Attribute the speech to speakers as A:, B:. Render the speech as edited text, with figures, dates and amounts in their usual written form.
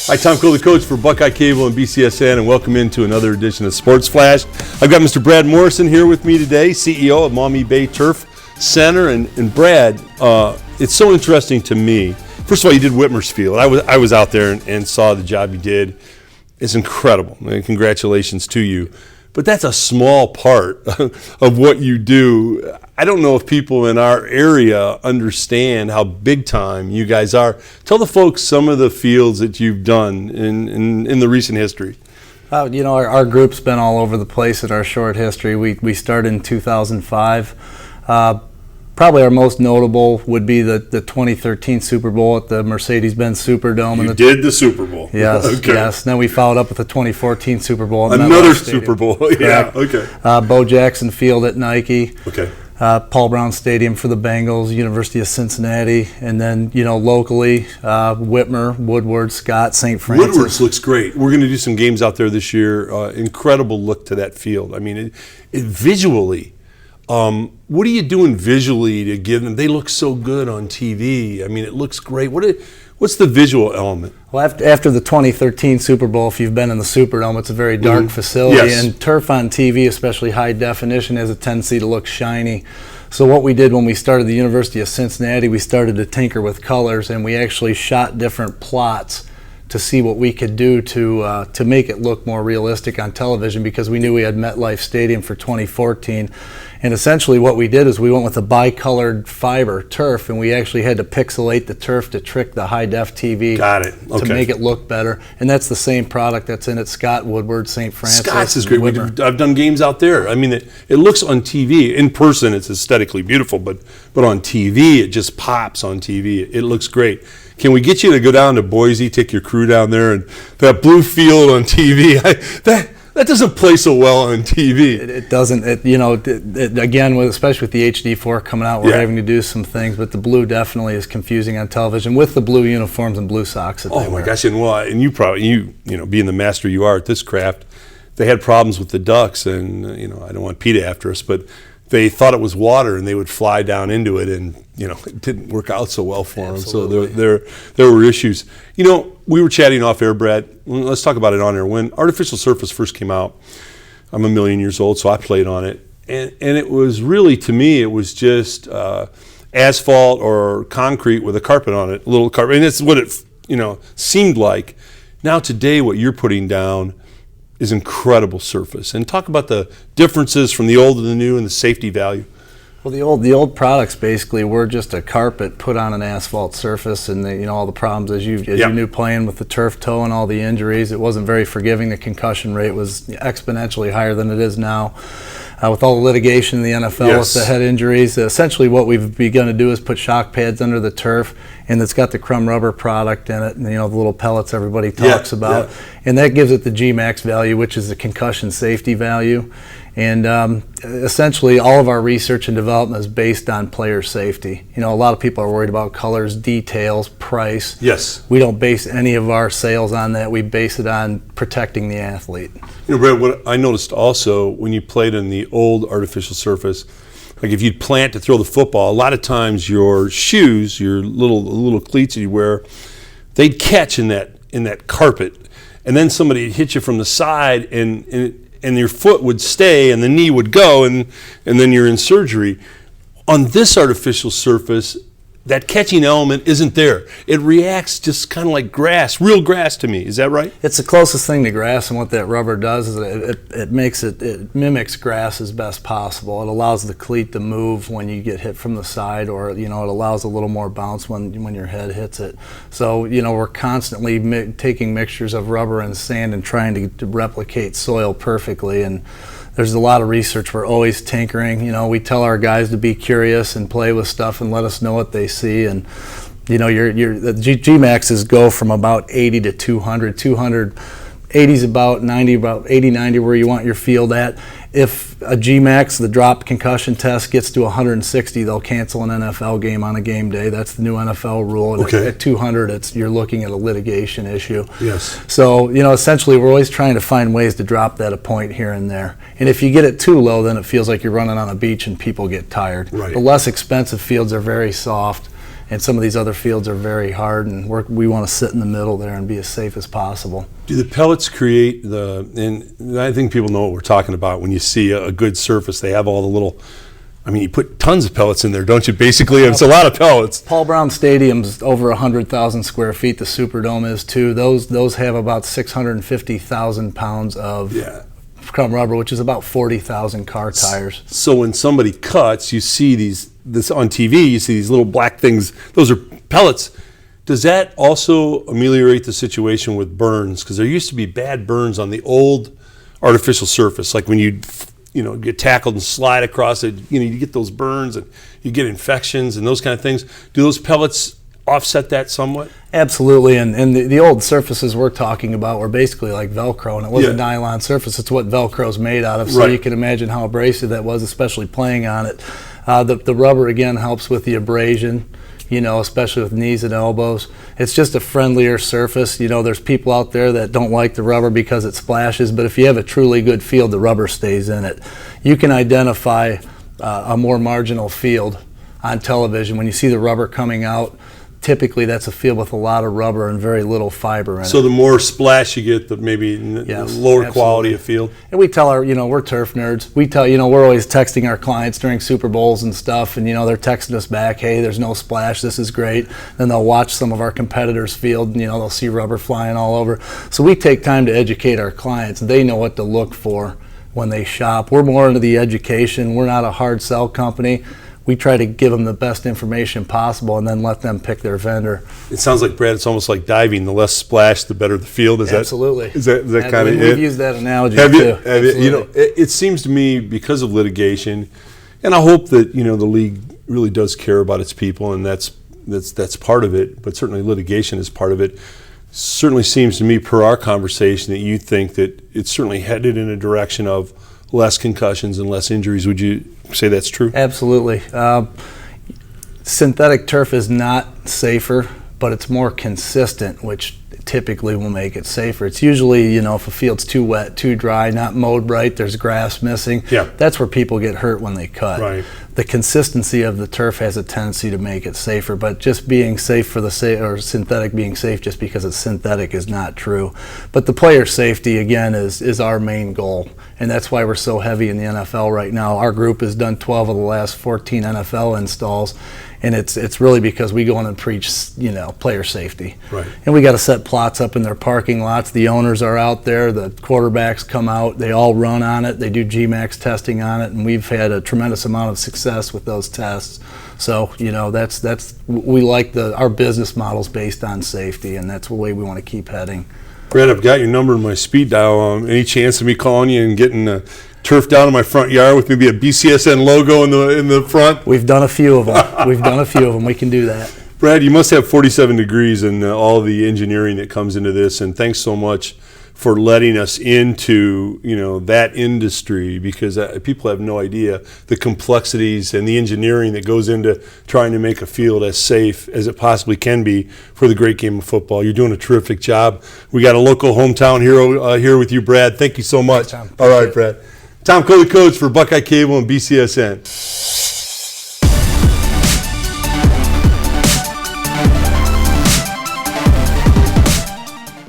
A: Hi, Tom Cole, the coach for Buckeye Cable and BCSN, and welcome into another edition of Sports Flash. I've got Mr. Brad Morrison here with me today, CEO of Maumee Bay Turf Center. And Brad, it's so interesting to me. First of all, you did Whitmer's Field. I was out there and saw the job you did. It's incredible. And congratulations to you. But that's a small part of what you do. I don't know if people in our area understand how big time you guys are. Tell the folks some of the fields that you've done in the recent history.
B: Our group's been all over the place in our short history. We started in 2005. Probably our most notable would be the 2013 Super Bowl at the Mercedes-Benz Superdome.
A: You did the Super Bowl.
B: Yes,
A: okay.
B: Yes. Then we followed up with the 2014 Super Bowl.
A: Another Super Bowl, yeah, okay.
B: Bo Jackson Field at Nike.
A: Okay.
B: Paul Brown Stadium for the Bengals, University of Cincinnati, and then, locally, Whitmer, Woodward, Scott, St. Francis.
A: Woodward's looks great. We're going to do some games out there this year. Incredible look to that field. I mean, it visually, what are you doing visually to give them? They look so good on TV. I mean, it looks great. What's the visual element?
B: Well, after the 2013 Super Bowl, if you've been in the Superdome, it's a very dark facility.
A: Yes.
B: And turf on TV, especially high definition, has a tendency to look shiny. So what we did when we started the University of Cincinnati, we started to tinker with colors, and we actually shot different plots to see what we could do to make it look more realistic on television, because we knew we had MetLife Stadium for 2014. And essentially what we did is we went with a bicolored fiber turf, and we actually had to pixelate the turf to trick the high-def TV.
A: Got it. Okay.
B: To make it look better. And that's the same product that's in at Scott, Woodward, St. Francis.
A: Scott's is great. I've done games out there. I mean, it looks on TV. In person, it's aesthetically beautiful, but on TV, it just pops on TV. It looks great. Can we get you to go down to Boise, take your crew down there, and that blue field on TV? That doesn't play so well on TV.
B: It doesn't. Again, especially with the HD4 coming out, we're having to do some things. But the blue definitely is confusing on television with the blue uniforms and blue socks that they wear.
A: Oh my gosh! And you probably being the master you are at this craft, they had problems with the ducks, and I don't want PETA after us, but they thought it was water, and they would fly down into it, and it didn't work out so well for them. So there were issues. We were chatting off air, Brad. Let's talk about it on air. When artificial surface first came out, I'm a million years old, so I played on it, and it was really, to me, it was just asphalt or concrete with a carpet on it, a little carpet, and it's what it seemed like. Now today, what you're putting down is incredible surface. And talk about the differences from the old to the new and the safety value.
B: Well, the old products basically were just a carpet put on an asphalt surface, and all the problems as you knew playing with the turf toe and all the injuries. It wasn't very forgiving. The concussion rate was exponentially higher than it is now. With all the litigation in the NFL with the head injuries, essentially what we've begun to do is put shock pads under the turf, and it's got the crumb rubber product in it, and the little pellets everybody talks about, and that gives it the G-Max value, which is the concussion safety value. And essentially all of our research and development is based on player safety. A lot of people are worried about colors, details, price.
A: Yes.
B: We don't base any of our sales on that. We base it on protecting the athlete.
A: Brad, what I noticed also when you played in the old artificial surface, like if you'd plant to throw the football, a lot of times your shoes, your little cleats that you wear, they'd catch in that carpet, and then somebody would hit you from the side, and your foot would stay and the knee would go, and then you're in surgery. On this artificial surface, that catching element isn't there. It reacts just kind of like grass, real grass to me. Is that right?
B: It's the closest thing to grass, and what that rubber does is it mimics grass as best possible. It allows the cleat to move when you get hit from the side, or it allows a little more bounce when your head hits it. So we're constantly taking mixtures of rubber and sand and trying to replicate soil perfectly, and there's a lot of research. We're always tinkering. We tell our guys to be curious and play with stuff and let us know what they see. And the G-Maxes go from about 80 to 200. 80's about 90, about 80, 90 where you want your field at. If a G-Max, the drop concussion test, gets to 160, they'll cancel an NFL game on a game day. That's the new NFL rule. And at 200, you're looking at a litigation issue.
A: Yes.
B: So, essentially we're always trying to find ways to drop that a point here and there. And if you get it too low, then it feels like you're running on a beach and people get tired.
A: Right.
B: The less expensive fields are very soft, and some of these other fields are very hard, and we want to sit in the middle there and be as safe as possible.
A: Do the pellets create and I think people know what we're talking about when you see a good surface, they have all the little, I mean, you put tons of pellets in there, don't you? Basically, it's a lot of pellets.
B: Paul Brown Stadium's over 100,000 square feet. The Superdome is too. Those have about 650,000 pounds of crumb rubber, which is about 40,000 car tires.
A: So when somebody cuts, you see this on TV, you see these little black things, those are pellets. Does that also ameliorate the situation with burns? Because there used to be bad burns on the old artificial surface, like when you get tackled and slide across it, you get those burns and you get infections and those kind of things. Do those pellets offset that somewhat?
B: Absolutely, and the old surfaces we're talking about were basically like Velcro, and it was a nylon surface. It's what Velcro's made out of, so you can imagine how abrasive that was, especially playing on it. The rubber, again, helps with the abrasion, especially with knees and elbows. It's just a friendlier surface. There's people out there that don't like the rubber because it splashes, but if you have a truly good field, the rubber stays in it. You can identify a more marginal field on television. When you see the rubber coming out, typically that's a field with a lot of rubber and very little fiber in it.
A: So the more splash you get, the maybe lower quality of field.
B: And we tell we're turf nerds. We tell, we're always texting our clients during Super Bowls and stuff, and they're texting us back, hey, there's no splash, this is great. Then they'll watch some of our competitors' field, and they'll see rubber flying all over. So we take time to educate our clients. They know what to look for when they shop. We're more into the education. We're not a hard sell company. We try to give them the best information possible and then let them pick their vendor.
A: It sounds like, Brad, it's almost like diving. The less splash, the better the field.
B: Absolutely.
A: Is that kind of it?
B: We've used that analogy too.
A: It seems to me, because of litigation, and I hope that the league really does care about its people, and that's part of it. But certainly litigation is part of it. Certainly seems to me, per our conversation, that you think that it's certainly headed in a direction of less concussions and less injuries. Would you say that's true?
B: Absolutely. Synthetic turf is not safer, but it's more consistent, which typically will make it safer. It's usually, if a field's too wet, too dry, not mowed right, there's grass missing.
A: Yeah.
B: That's where people get hurt when they cut.
A: Right.
B: The consistency of the turf has a tendency to make it safer, but just being safe for or synthetic being safe just because it's synthetic is not true. But the player safety, again, is our main goal, and that's why we're so heavy in the NFL right now. Our group has done 12 of the last 14 NFL installs, and it's really because we go in and preach, player safety.
A: Right.
B: And we got to set plots up in their parking lots. The owners are out there. The quarterbacks come out. They all run on it. They do GMAX testing on it, and we've had a tremendous amount of success with those tests. So we like our business model's based on safety, and that's the way we want to keep heading.
A: Brad, I've got your number in my speed dial. Any chance of me calling you and getting turf down in my front yard with maybe a BCSN logo in the front?
B: We've done a few of them. We can do that.
A: Brad, you must have 47 degrees in all the engineering that comes into this, and thanks so much for letting us into that industry, because people have no idea the complexities and the engineering that goes into trying to make a field as safe as it possibly can be for the great game of football. You're doing a terrific job. We got a local hometown hero here with you, Brad. Thank you so much.
B: Tom,
A: all right, Brad. Tom Coley, coach for Buckeye Cable and BCSN.